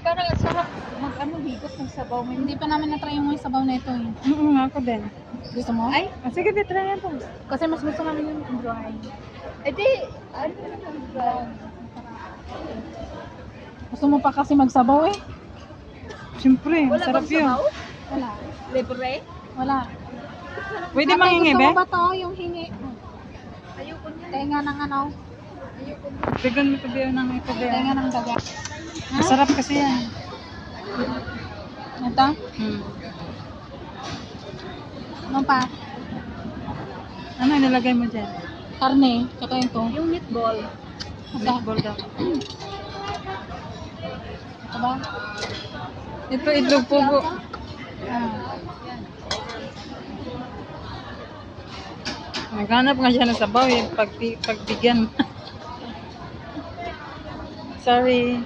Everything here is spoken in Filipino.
parang sarap mag-ano, higop ng sabaw. Hindi pa namin na-try yung sabaw na ito eh. Ako din. Gusto mo? Ay, Sige, try na to. Kasi mas gusto namin yung dry. edi, ano naman brown? Gusto mo pa kasi magsabaw eh? Siyempre, Wala sarap bang yun. sabaw? Wala. Libre? Wala. Pwede Ate, mangingi, gusto be? mo ba to? Yung hingi. Ayoko niya. Tenga ng ano? Bigyan mo ito ba ng ito ba? Tenga ng daga. Masarap kasi yan. Ito? Ano pa? Ano nilagay mo dyan? Karne. Tsaka ito. Yung meatball. Meatball daw. Ito ba? Ito, itlog pugo. Naghanap nga siya ng sabaw eh. Pagbigyan. Sorry.